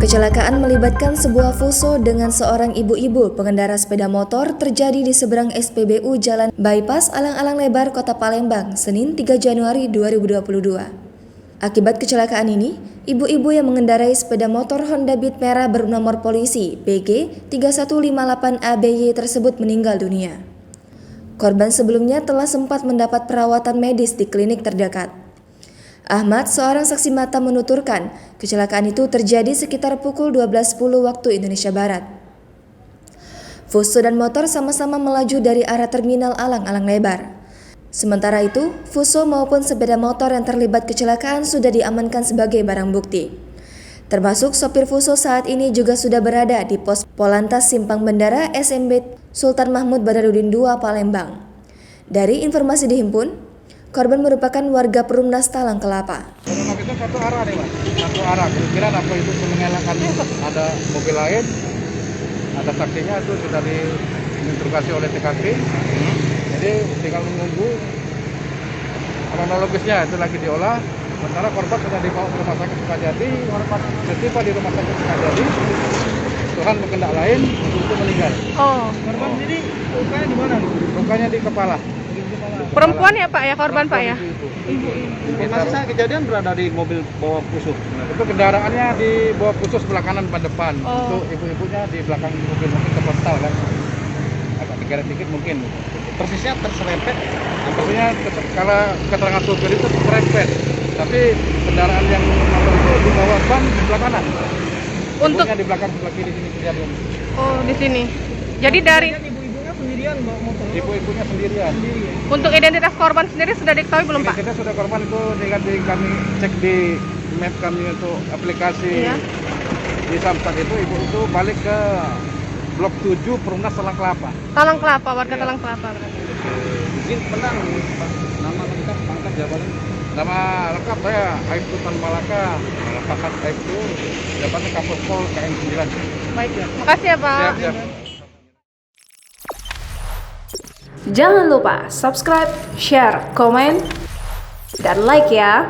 Kecelakaan melibatkan sebuah fuso dengan seorang ibu-ibu pengendara sepeda motor terjadi di seberang SPBU Jalan Bypass Alang-Alang Lebar, Kota Palembang, Senin 3 Januari 2022. Akibat kecelakaan ini, ibu-ibu yang mengendarai sepeda motor Honda Beat merah bernomor polisi PG 3158 ABY tersebut meninggal dunia. Korban sebelumnya telah sempat mendapat perawatan medis di klinik terdekat. Ahmad, seorang saksi mata menuturkan, kecelakaan itu terjadi sekitar pukul 12.10 waktu Indonesia Barat. Fuso dan motor sama-sama melaju dari arah terminal Alang-Alang Lebar. Sementara itu, fuso maupun sepeda motor yang terlibat kecelakaan sudah diamankan sebagai barang bukti. Termasuk sopir fuso saat ini juga sudah berada di pos Polantas Simpang Bendara SMB Sultan Mahmud Badarudin II Palembang. Dari informasi dihimpun, korban merupakan warga Perumnas Talang Kelapa. Kalau itu satu arah nih, Mas. Satu arah. Kira-kira apa itu mengelakkan ada mobil lain, ada saksinya itu sudah diinterogasi oleh TKP. Jadi tinggal menunggu kronologisnya itu lagi diolah. Sementara korban sudah dibawa ke rumah sakit Sukajadi. Setiba di rumah sakit Sukajadi, Tuhan berkehendak lain untuk meninggal. Korban sendiri lukanya di mana? Lukanya di kepala. Perempuan ya Pak ya, korban Pak ya? Informasi saya kejadian berada di mobil bawa pusuk. Itu kendaraannya di bawah khusus sebelah kanan pada depan. Itu ibu-ibunya di belakang mobil, mungkin ke postal kan. Agak digeret dikit mungkin. Persisnya terserempet. Maksudnya kalau keterangan supir itu terserempet. Tapi kendaraan yang motor itu di bawah ban di sebelah kanan. Untuk Ibunya di belakang sebelah kiri sini kejadian. Oh, di sini. Jadi dari Ibu-ibunya sendirian bawa motor. Ibu-ibunya sendirian. untuk identitas korban sendiri sudah diketahui belum Pak? Kita sudah korban itu dengan kami cek di map kami untuk aplikasi. Iya. Di Samsat itu ibu itu balik ke Blok 7 Perumnas Talang Kelapa. Talang Kelapa, warga Talang Kelapa berarti. Izin penang, Pak. Nama lengkap, pangkat, jabatan. Nama lengkap saya Aibtu Tan Malaka, pangkat Aibtu, jabatan Kapus Pol KM 9. Baik, makasih ya Pak. Siap. Jangan lupa subscribe, share, komen, dan like ya.